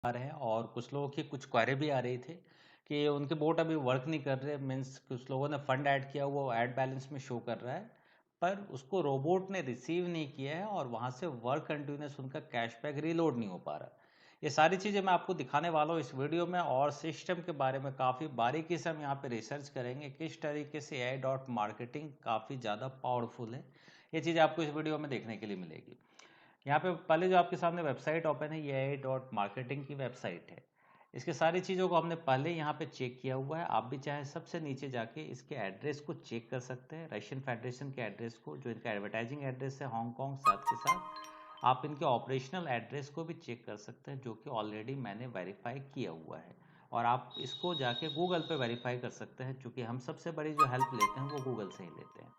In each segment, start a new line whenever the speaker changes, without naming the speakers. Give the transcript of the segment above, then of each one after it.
आ रहे हैं और कुछ लोगों की कुछ क्वेरी भी आ रही थी कि उनके बोट अभी वर्क नहीं कर रहे। मीन्स कुछ लोगों ने फंड ऐड किया, वो ऐड बैलेंस में शो कर रहा है पर उसको रोबोट ने रिसीव नहीं किया है और वहाँ से वर्क कंटिन्यूस उनका कैशबैक रीलोड नहीं हो पा रहा। ये सारी चीज़ें मैं आपको दिखाने वाला हूँ इस वीडियो में और सिस्टम के बारे में काफ़ी बारीकी से हम यहाँ पे रिसर्च करेंगे किस तरीके से AI डॉट मार्केटिंग काफ़ी ज़्यादा पावरफुल है। ये चीज़ आपको इस वीडियो में देखने के लिए मिलेगी। यहाँ पे पहले जो आपके सामने वेबसाइट ओपन है ये AI डॉट मार्केटिंग की वेबसाइट है। इसके सारी चीज़ों को हमने पहले यहाँ पे चेक किया हुआ है। आप भी चाहे सबसे नीचे जाके इसके एड्रेस को चेक कर सकते हैं, रशियन फेडरेशन के एड्रेस को, जो इनका एडवर्टाइजिंग एड्रेस है हांगकांग, साथ के साथ आप इनके ऑपरेशनल एड्रेस को भी चेक कर सकते हैं जो कि ऑलरेडी मैंने वेरीफाई किया हुआ है। और आप इसको जाके गूगल पे वेरीफाई कर सकते हैं, क्योंकि हम सबसे बड़ी जो हेल्प लेते हैं वो गूगल से ही लेते हैं।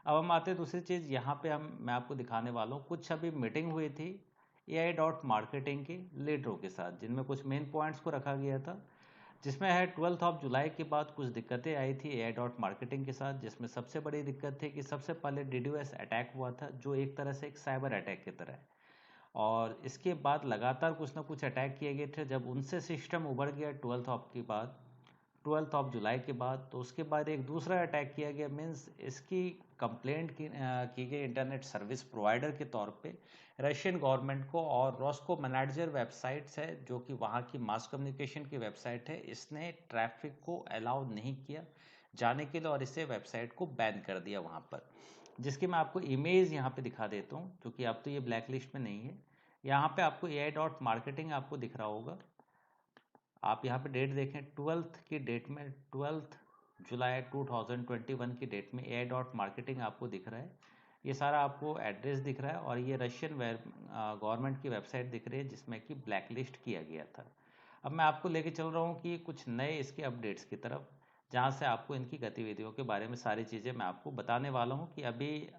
अब हम आते हैं दूसरी चीज़, यहाँ पे मैं आपको दिखाने वाला हूँ कुछ अभी मीटिंग हुई थी AI डॉट मार्केटिंग के लीडरों के साथ, जिनमें कुछ मेन पॉइंट्स को रखा गया था, जिसमें है 12 ऑफ जुलाई के बाद कुछ दिक्कतें आई थी AI डॉट मार्केटिंग के साथ। जिसमें सबसे बड़ी दिक्कत थी कि सबसे पहले DDoS अटैक हुआ था, जो एक तरह से एक साइबर अटैक की तरह है। और इसके बाद लगातार कुछ ना कुछ अटैक किए गए थे। जब उनसे सिस्टम उभर गया 12 ऑफ जुलाई के बाद, तो उसके बाद एक दूसरा अटैक किया गया। मीन्स इसकी कंप्लेंट की गई इंटरनेट सर्विस प्रोवाइडर के तौर पे रशियन गवर्नमेंट को। और रॉस्को मैनेजर वेबसाइट्स है जो कि वहाँ की मास कम्युनिकेशन की वेबसाइट है, इसने ट्रैफिक को अलाउ नहीं किया जाने के लिए और इसे वेबसाइट को बैन कर दिया वहाँ पर। जिसकी मैं आपको इमेज यहाँ पे दिखा देता हूँ, क्योंकि अब तो ये ब्लैक लिस्ट में नहीं है। यहाँ पे आपको AI डॉट मार्केटिंग आपको दिख रहा होगा। आप यहाँ पे डेट देखें, 12th की डेट में, 12 जुलाई 2021 की डेट में AI डॉट मार्केटिंग आपको दिख रहा है। ये सारा आपको एड्रेस दिख रहा है और ये रशियन गवर्नमेंट की वेबसाइट दिख रही है जिसमें कि ब्लैक लिस्ट किया गया था। अब मैं आपको लेके चल रहा हूँ कि कुछ नए इसके अपडेट्स की तरफ, जहाँ से आपको इनकी गतिविधियों के बारे में सारी चीज़ें मैं आपको बताने वाला हूँ, कि अभी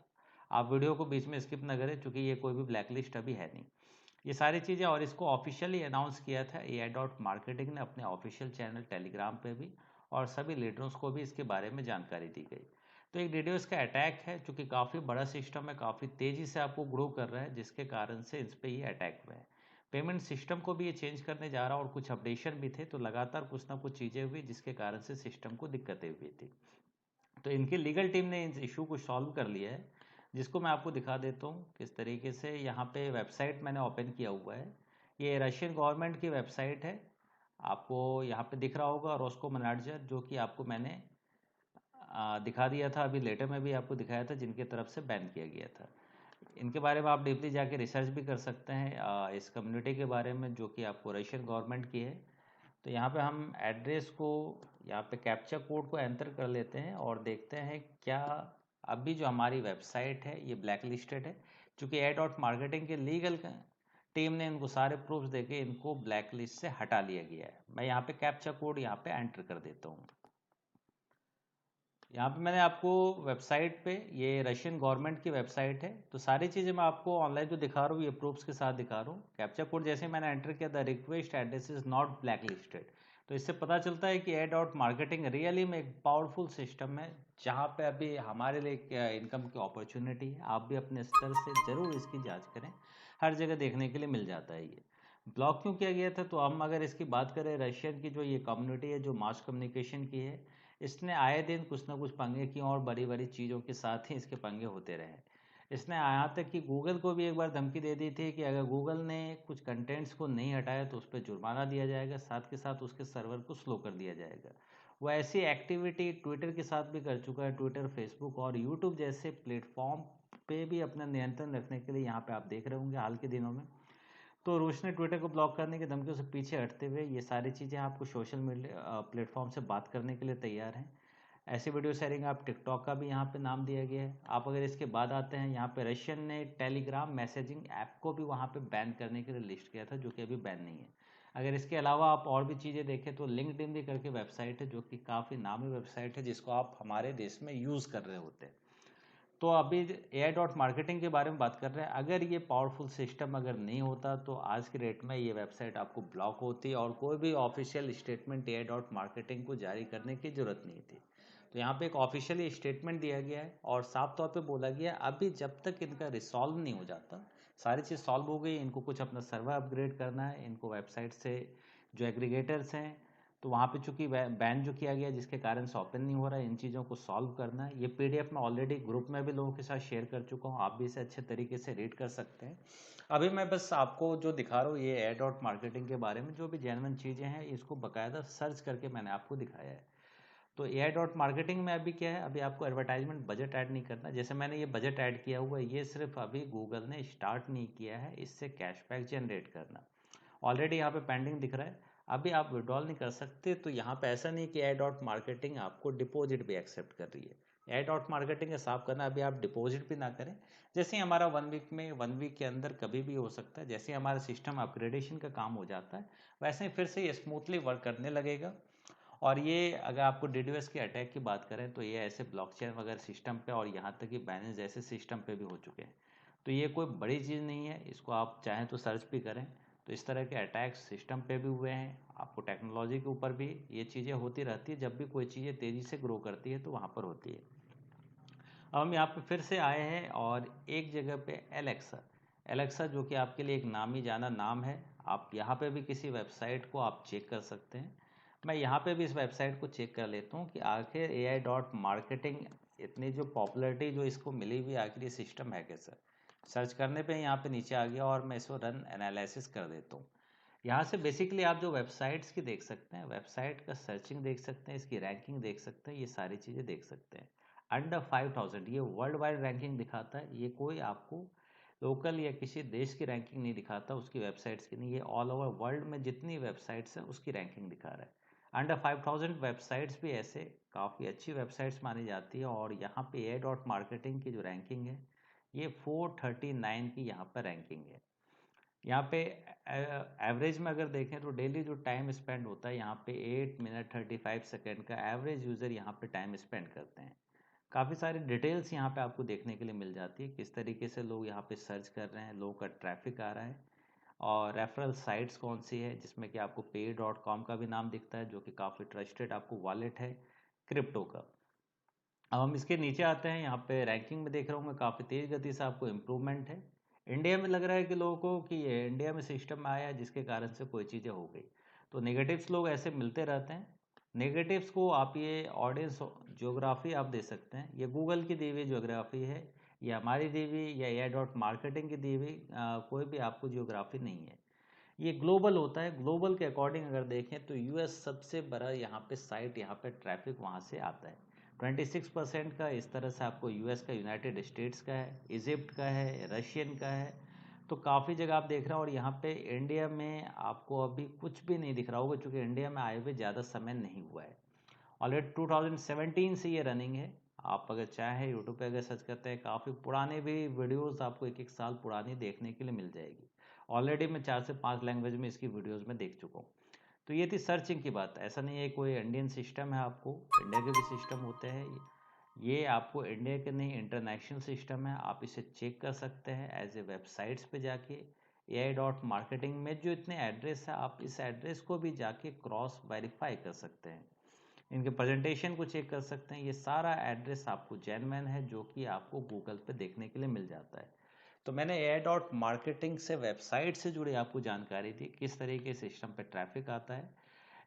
आप वीडियो को बीच में स्किप न करें, क्योंकि ये कोई भी ब्लैक लिस्ट अभी है नहीं। ये सारी चीज़ें, और इसको ऑफिशियली अनाउंस किया था AI डॉट मार्केटिंग ने अपने ऑफिशियल चैनल टेलीग्राम पे भी, और सभी लीडर्स को भी इसके बारे में जानकारी दी गई। तो एक DDoS का अटैक है, जो कि काफ़ी बड़ा सिस्टम है, काफ़ी तेज़ी से आपको ग्रो कर रहा है, जिसके कारण से इस पर ये अटैक हुए हैं। पेमेंट सिस्टम को भी ये चेंज करने जा रहा है और कुछ अपडेशन भी थे, तो लगातार कुछ ना कुछ चीज़ें हुई जिसके कारण से सिस्टम को दिक्कतें हुई थी। तो इनकी लीगल टीम ने इस इशू को सॉल्व कर लिया है, जिसको मैं आपको दिखा देता हूँ किस तरीके से। यहाँ पे वेबसाइट मैंने ओपन किया हुआ है, ये रशियन गवर्नमेंट की वेबसाइट है। आपको यहाँ पे दिख रहा होगा रॉस्को मैनेजर, जो कि आपको मैंने दिखा दिया था अभी लेटर में भी आपको दिखाया था, जिनके तरफ से बैन किया गया था। इनके बारे में आप डीपली जाके रिसर्च भी कर सकते हैं इस कम्युनिटी के बारे में, जो कि आपको रशियन गवर्नमेंट की है। तो यहाँ पे हम एड्रेस को, यहाँ पे कैप्चा कोड को एंटर कर लेते हैं और देखते हैं क्या अभी जो हमारी वेबसाइट है ये ब्लैक लिस्टेड है। चूँकि AI डॉट मार्केटिंग के लीगल टीम ने इनको सारे प्रूफ्स देके इनको ब्लैक लिस्ट से हटा लिया गया है। मैं यहाँ पे कैप्चा कोड यहाँ पे एंटर कर देता हूँ। यहाँ पे मैंने आपको वेबसाइट पे, ये रशियन गवर्नमेंट की वेबसाइट है, तो सारी चीज़ें मैं आपको ऑनलाइन जो दिखा रहा हूँ ये प्रूफ्स के साथ दिखा रहा हूँ। कैप्चा कोड जैसे मैंने एंटर किया, the request address is not black listed, तो इससे पता चलता है कि AI डॉट मार्केटिंग रियली में एक पावरफुल सिस्टम है, जहाँ पे अभी हमारे लिए इनकम की अपॉर्चुनिटी है। आप भी अपने स्तर से ज़रूर इसकी जाँच करें, हर जगह देखने के लिए मिल जाता है। ये ब्लॉक क्यों किया गया था, तो हम अगर इसकी बात करें, रशियन की जो ये कम्युनिटी है जो मास कम्युनिकेशन की है, इसने आए दिन कुछ ना कुछ पंगे किए और बड़ी बड़ी चीज़ों के साथ ही इसके पंगे होते रहे। इसने यहाँ तक कि गूगल को भी एक बार धमकी दे दी थी कि अगर गूगल ने कुछ कंटेंट्स को नहीं हटाया तो उस पर जुर्माना दिया जाएगा, साथ के साथ उसके सर्वर को स्लो कर दिया जाएगा। वो ऐसी एक्टिविटी ट्विटर के साथ भी कर चुका है। ट्विटर, फेसबुक और यूट्यूब जैसे प्लेटफॉर्म पे भी अपना नियंत्रण रखने के लिए, यहाँ पे आप देख रहे होंगे हाल के दिनों में, तो रूस ने ट्विटर को ब्लॉक करने की धमकियों से पीछे हटते हुए ये सारी चीज़ें आपको सोशल मीडिया प्लेटफॉर्म से बात करने के लिए तैयार हैं। ऐसी वीडियो शेयरिंग आप टिकटॉक का भी यहाँ पे नाम दिया गया है। आप अगर इसके बाद आते हैं, यहाँ पे रशियन ने टेलीग्राम मैसेजिंग ऐप को भी वहाँ पे बैन करने के लिए लिस्ट किया था, जो कि अभी बैन नहीं है। अगर इसके अलावा आप और भी चीज़ें देखें तो लिंक्डइन भी करके वेबसाइट है, जो कि काफ़ी नामी वेबसाइट है, जिसको आप हमारे देश में यूज़ कर रहे होते हैं। तो अभी AI डॉट मार्केटिंग के बारे में बात कर रहे हैं। अगर ये पावरफुल सिस्टम अगर नहीं होता तो आज के डेट में ये वेबसाइट आपको ब्लॉक होती और कोई भी official statement AI dot marketing को जारी करने की ज़रूरत नहीं थी। तो यहाँ पे एक ऑफिशियली स्टेटमेंट दिया गया है और साफ तौर पे बोला गया है, अभी जब तक इनका रिसॉल्व नहीं हो जाता, सारी चीज़ सॉल्व हो गई, इनको कुछ अपना सर्वर अपग्रेड करना है, इनको वेबसाइट से जो एग्रीगेटर्स हैं तो वहाँ पे चूँकि बैन जो किया गया जिसके कारण से ओपन नहीं हो रहा है, इन चीज़ों को सॉल्व करना है। ये पीडीएफ मैं ऑलरेडी ग्रुप में भी लोगों के साथ शेयर कर चुका हूँ, आप भी इसे अच्छे तरीके से रीड कर सकते हैं। अभी मैं बस आपको जो दिखा रहा हूँ ये एड आउट मार्केटिंग के बारे में, जो भी जेन्युइन चीज़ें हैं इसको बाकायदा सर्च करके मैंने आपको दिखाया है। तो एआई डॉट मार्केटिंग में अभी क्या है, अभी आपको एडवर्टाइजमेंट बजट ऐड नहीं करना। जैसे मैंने ये बजट ऐड किया हुआ है, ये सिर्फ अभी गूगल ने स्टार्ट नहीं किया है इससे कैशबैक जनरेट करना। ऑलरेडी यहाँ पे पेंडिंग दिख रहा है, अभी आप विड्रॉल नहीं कर सकते। तो यहाँ पे ऐसा नहीं कि एआई डॉट मार्केटिंग आपको डिपॉजिट भी एक्सेप्ट कर रही है। एआई डॉट मार्केटिंग का साफ करना, अभी आप डिपॉजिट भी ना करें। जैसे ही हमारा 1 वीक के अंदर कभी भी हो सकता है, जैसे हमारा सिस्टम अपग्रेडेशन का काम हो जाता है वैसे ही फिर से ये स्मूथली वर्क करने लगेगा। और ये अगर आपको डीडीओएस के अटैक की बात करें तो ये ऐसे ब्लॉकचेन वगैरह सिस्टम पे और यहाँ तक कि बाइनेंस जैसे सिस्टम पे भी हो चुके हैं। तो ये कोई बड़ी चीज़ नहीं है, इसको आप चाहें तो सर्च भी करें। तो इस तरह के अटैक्स सिस्टम पे भी हुए हैं, आपको टेक्नोलॉजी के ऊपर भी ये चीज़ें होती रहती है। जब भी कोई चीज़ें तेज़ी से ग्रो करती है तो वहाँ पर होती है। अब हम यहाँ पे फिर से आए हैं और एक जगह पे एलेक्सा, एलेक्सा जो कि आपके लिए एक नामी जाना नाम है। आप यहाँ पे भी किसी वेबसाइट को आप चेक कर सकते हैं। मैं यहाँ पे भी इस वेबसाइट को चेक कर लेता हूँ कि आखिर एआई डॉट मार्केटिंग इतनी जो पॉपुलैरिटी जो इसको मिली हुई आखिर ये सिस्टम है कैसा। सर्च करने पे यहाँ पे नीचे आ गया और मैं इसको रन एनालिसिस कर देता हूँ। यहाँ से बेसिकली आप जो वेबसाइट्स की देख सकते हैं, वेबसाइट का सर्चिंग देख सकते हैं, इसकी रैंकिंग देख सकते हैं, ये सारी चीज़ें देख सकते हैं। अंडर 5000 ये वर्ल्ड वाइड रैंकिंग दिखाता है, ये कोई आपको लोकल या किसी देश की रैंकिंग नहीं दिखाता उसकी वेबसाइट्स की नहीं, ये ऑल ओवर वर्ल्ड में जितनी वेबसाइट्स हैं उसकी रैंकिंग दिखा रहा है। अंडर 5000 वेबसाइट्स भी ऐसे काफ़ी अच्छी वेबसाइट्स मानी जाती है। और यहाँ पे ए डॉट मार्केटिंग की जो रैंकिंग है ये 439 की यहाँ पर रैंकिंग है। यहाँ पे एवरेज में अगर देखें तो डेली जो टाइम स्पेंड होता है यहाँ पे 8 मिनट 35 सेकेंड का एवरेज यूज़र यहाँ पे टाइम स्पेंड करते हैं। काफ़ी सारी डिटेल्स यहाँ पे आपको देखने के लिए मिल जाती है, किस तरीके से लोग यहाँ पे सर्च कर रहे हैं, लोगों का ट्रैफिक आ रहा है और रेफरल साइट्स कौन सी है, जिसमें कि आपको pay.com का भी नाम दिखता है जो कि काफ़ी ट्रस्टेड आपको वॉलेट है क्रिप्टो का। अब हम इसके नीचे आते हैं, यहाँ पे रैंकिंग में देख रहा हूँ मैं काफ़ी तेज़ गति से आपको इम्प्रूवमेंट है। इंडिया में लग रहा है कि लोगों को कि ये इंडिया में सिस्टम में आया है जिसके कारण से कोई चीज़ें हो गई। तो नेगेटिव्स लोग ऐसे मिलते रहते हैं। नेगेटिव्स को आप ये ऑडियंस ज्योग्राफी आप दे सकते हैं, ये गूगल की दी हुई ज्योग्राफी है, ये हमारी दी हुई या एआई डॉट मार्केटिंग की दी हुई कोई भी आपको ज्योग्राफी नहीं है। ये ग्लोबल होता है। ग्लोबल के अकॉर्डिंग अगर देखें तो यूएस सबसे बड़ा यहाँ पे साइट, यहाँ पे ट्रैफिक वहाँ से आता है। 26% का इस तरह से आपको यूएस का, यूनाइटेड स्टेट्स का है, इजिप्ट का है, रशियन का है। तो काफ़ी जगह आप देख रहे हो। और यहाँ पे इंडिया में आपको अभी कुछ भी नहीं दिख रहा होगा क्योंकि इंडिया में आए हुए ज़्यादा समय नहीं हुआ है। ऑलरेडी 2017 से ये रनिंग है। आप अगर चाहें यूट्यूब पे अगर सर्च करते हैं काफ़ी पुराने भी वीडियोस आपको एक एक साल पुरानी देखने के लिए मिल जाएगी। ऑलरेडी मैं 4 से 5 लैंग्वेज में इसकी वीडियोस में देख चुका हूँ। तो ये थी सर्चिंग की बात। ऐसा नहीं है कोई इंडियन सिस्टम है, आपको इंडिया के भी सिस्टम होते हैं। ये आपको इंडिया के नहीं इंटरनेशनल सिस्टम है, आप इसे चेक कर सकते हैं एज ए वेबसाइट्स पे जाके। एआई डॉट मार्केटिंग में जो इतने एड्रेस है आप इस एड्रेस को भी जाके क्रॉस वेरीफाई कर सकते हैं, इनके प्रेजेंटेशन को चेक कर सकते हैं। ये सारा एड्रेस आपको जेन्युइन है जो कि आपको गूगल पे देखने के लिए मिल जाता है। तो मैंने एआई डॉट मार्केटिंग से वेबसाइट से जुड़ी आपको जानकारी दी, किस तरीके से सिस्टम पे ट्रैफिक आता है।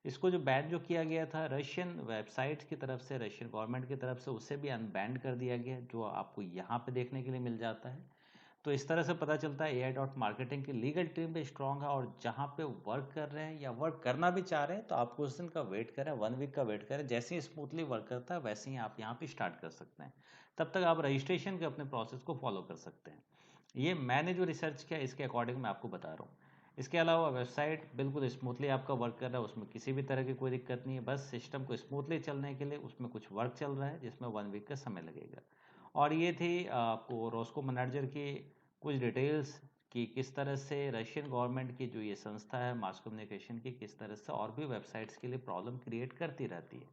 इसको जो बैन जो किया गया था रशियन वेबसाइट की तरफ से, रशियन गवर्नमेंट की तरफ से, उसे भी अनबैन कर दिया गया जो आपको यहाँ पे देखने के लिए मिल जाता है। तो इस तरह से पता चलता है एआई डॉट मार्केटिंग की लीगल टीम भी स्ट्रांग है। और जहाँ पे वर्क कर रहे हैं या वर्क करना भी चाह रहे हैं तो आप कुछ दिन का वेट करें, 1 वीक का वेट करें। जैसे ही स्मूथली वर्क करता है वैसे ही आप यहाँ पे स्टार्ट कर सकते हैं। तब तक आप रजिस्ट्रेशन के अपने प्रोसेस को फॉलो कर सकते हैं। ये मैंने जो रिसर्च किया इसके अकॉर्डिंग मैं आपको बता रहा हूँ। इसके अलावा वेबसाइट बिल्कुल स्मूथली आपका वर्क कर रहा है, उसमें किसी भी तरह की कोई दिक्कत नहीं है। बस सिस्टम को स्मूथली चलने के लिए उसमें कुछ वर्क चल रहा है जिसमें 1 वीक का समय लगेगा। और ये थी आपको रॉस्को मैनेजर की कुछ डिटेल्स कि किस तरह से रशियन गवर्नमेंट की जो ये संस्था है मास कम्युनिकेशन की, किस तरह से और भी वेबसाइट्स के लिए प्रॉब्लम क्रिएट करती रहती है।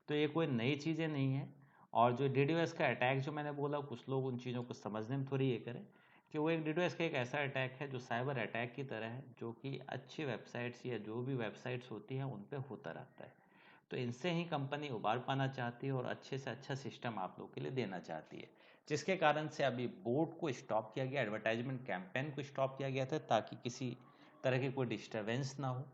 तो ये कोई नई चीज़ें नहीं है। और जो डीडीओएस का अटैक जो मैंने बोला, कुछ लोग उन चीज़ों को समझने में थोड़ी ये करें कि वो एक डीडीओएस का एक ऐसा अटैक है जो साइबर अटैक की तरह है, जो कि अच्छी वेबसाइट्स या जो भी वेबसाइट्स होती हैं उन पर होता रहता है। तो इनसे ही कंपनी उबार पाना चाहती है और अच्छे से अच्छा सिस्टम आप लोग के लिए देना चाहती है। जिसके कारण से अभी बोट को स्टॉप किया गया, एडवर्टाइजमेंट कैंपेन को स्टॉप किया गया था ताकि किसी तरह की कोई डिस्टरबेंस ना हो।